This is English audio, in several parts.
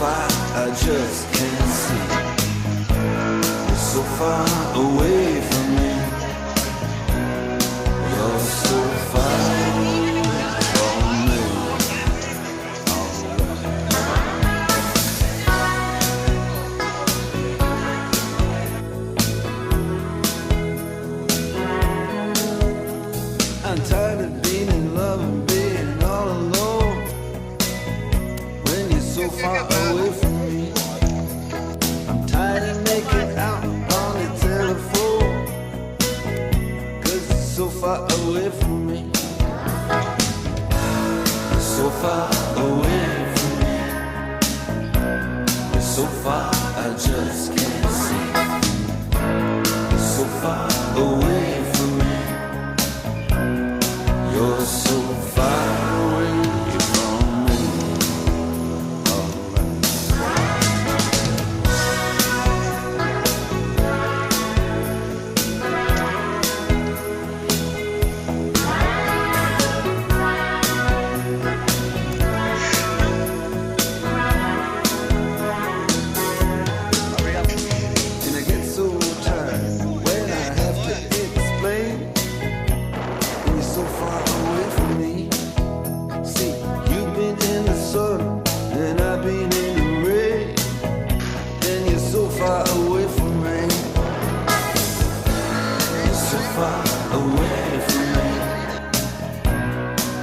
far, I just can't see. You're so far away from me. You're so far from me. I'm tired of being in love and being all alone. When you're so far away from me, I'm tired of making out on the telephone. 'Cause you're so far away from me. You're so far away from me. You're so far, I just can't see. You're so far away from me. You're so far away from me. And I get so tired when I have to explain. And you're so far away from me. See, you've been in the sun and I've been in the rain. And you're so far away from me. You're so far away from me.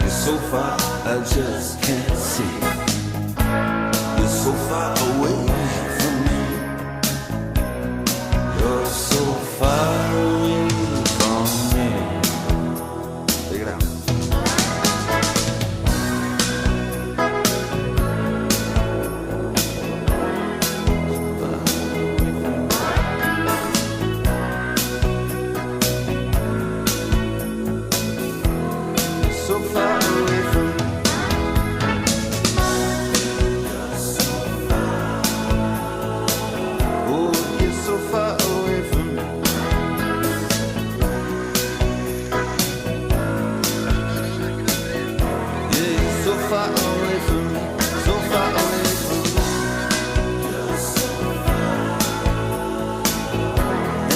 You're so far, I just can't see. You're so far away from me. You're so far away from me. Take it out. So far away from me. Oh, you're so far away from me. Yeah, you're so far away from me. So far away from me.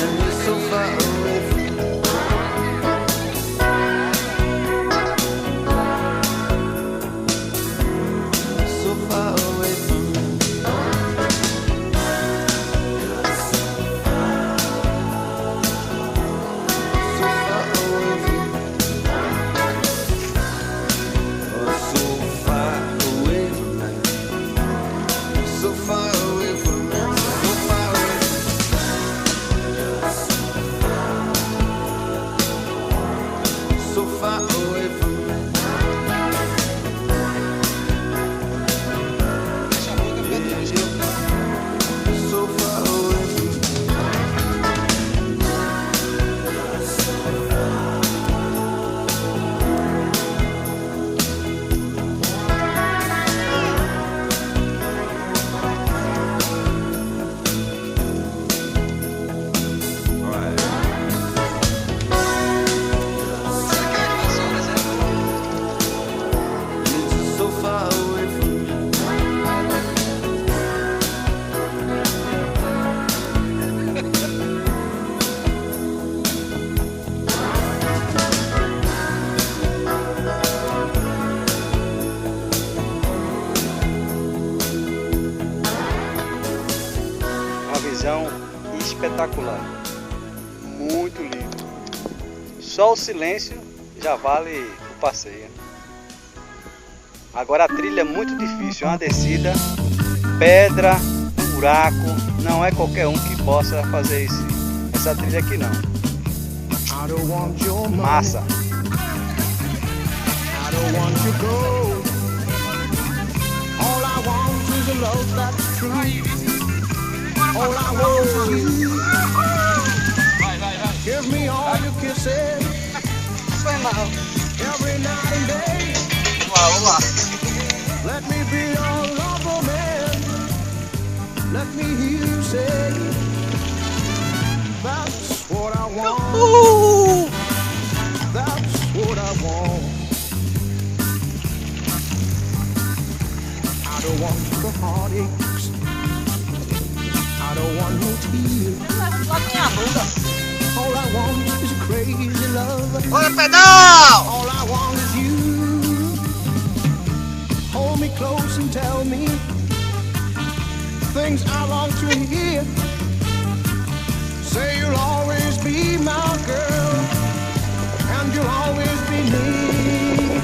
And you're so far away from me. So far away from me. So far away from me. Oh, so far away from me. So far away from me. So far away from me. So far away from me. So far away from me. You're just so far away from me. Uma visão espetacular, muito lindo. Só o silêncio já vale o passeio. Agora a trilha é muito difícil, é uma descida, pedra, buraco, não é qualquer um que possa fazer essa trilha aqui não. I don't want your money. Massa! I don't want your gold. All I want is a love that's true. All I want is you. Give me all your kisses. Every night and day. Let me be your lover, man. Let me hear you say, that's what I want. That's what I want. I don't want the heartaches. I don't want no tears. All I want is a crazy love. Olha o pedal! All I want is you. Hold me close and tell me things I long to hear. Say you'll always be my girl, and you'll always be me.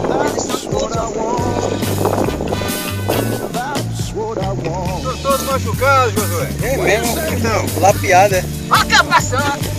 That's what I want. That's what I want. Estão todos machucados, Josué. É mesmo? Então, lapiada. Olha o carro passando.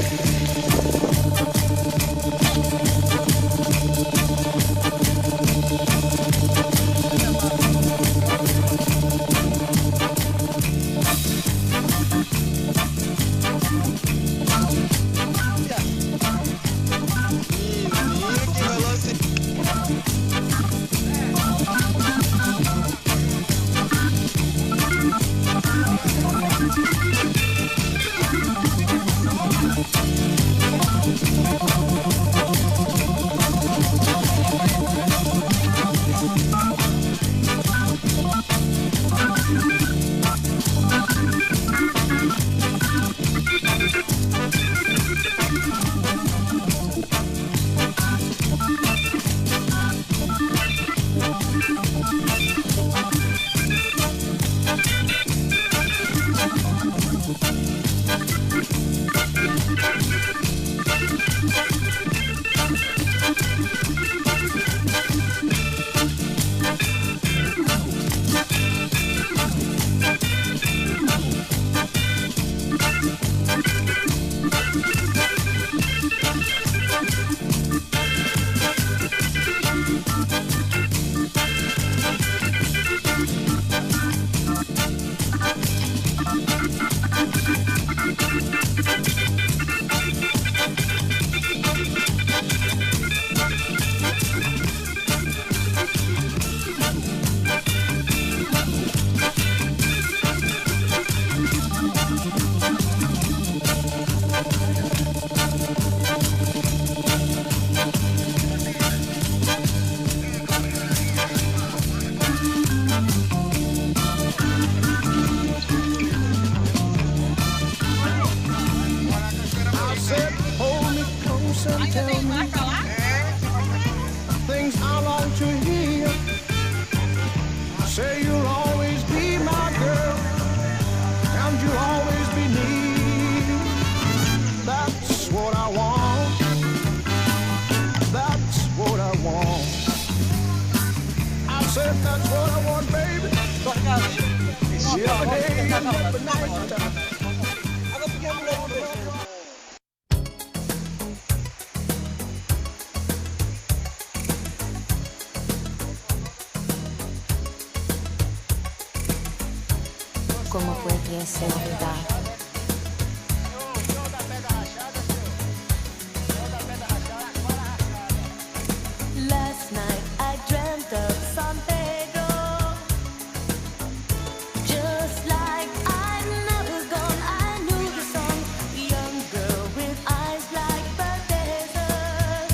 Things I long to hear. Say you'll always be my girl, and you'll always be me. That's what I want. That's what I want. I said that's what I want, baby. Every day and every night. ¿Cómo podría ser verdad? Last night I dreamt of San Pedro, just like I never gone. I knew the song, a young girl with eyes like the desert.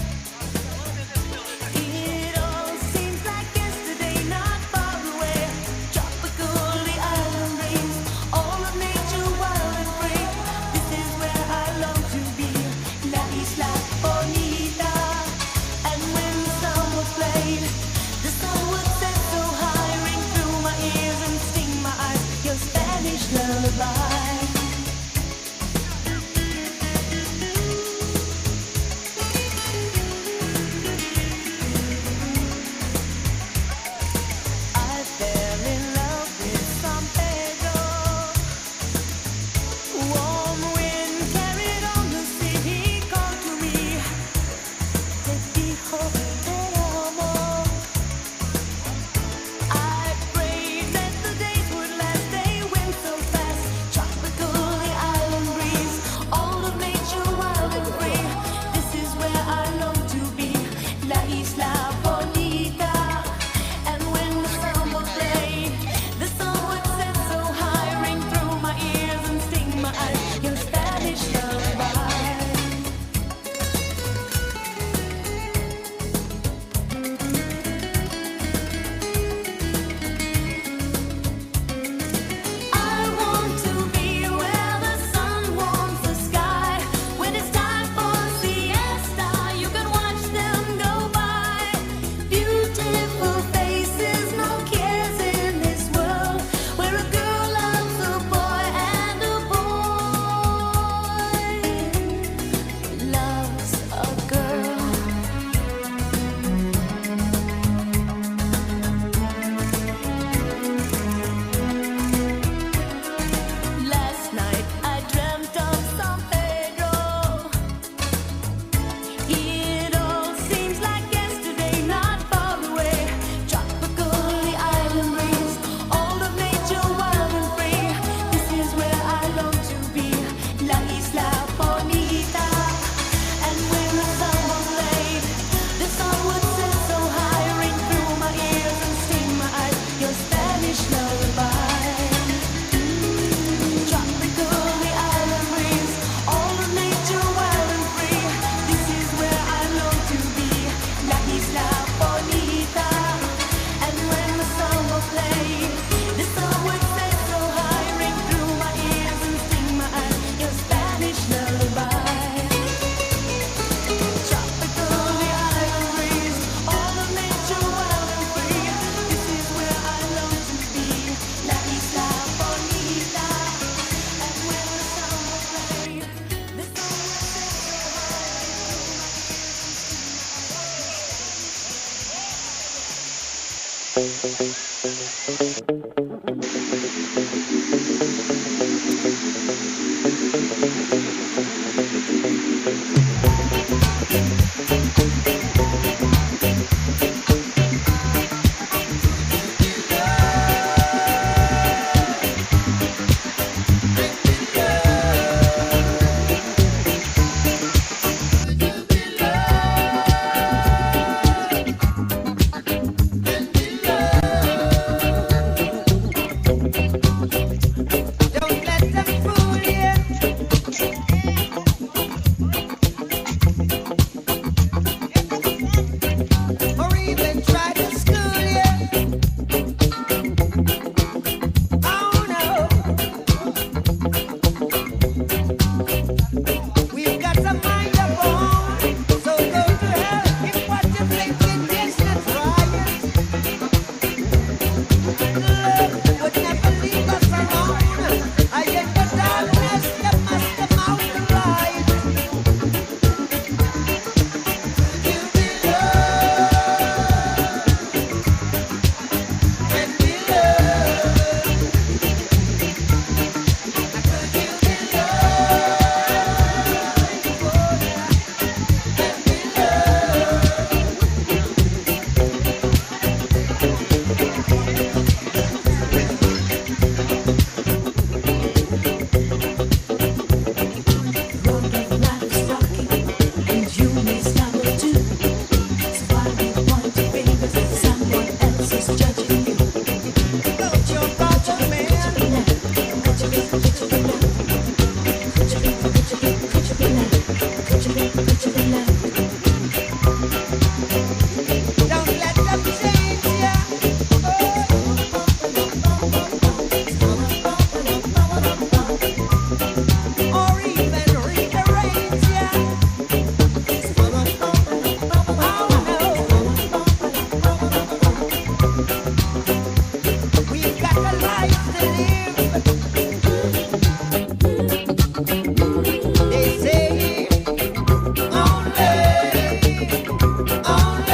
It all seems like yesterday, not far away. Tropical, the island breeze, all of nature wild.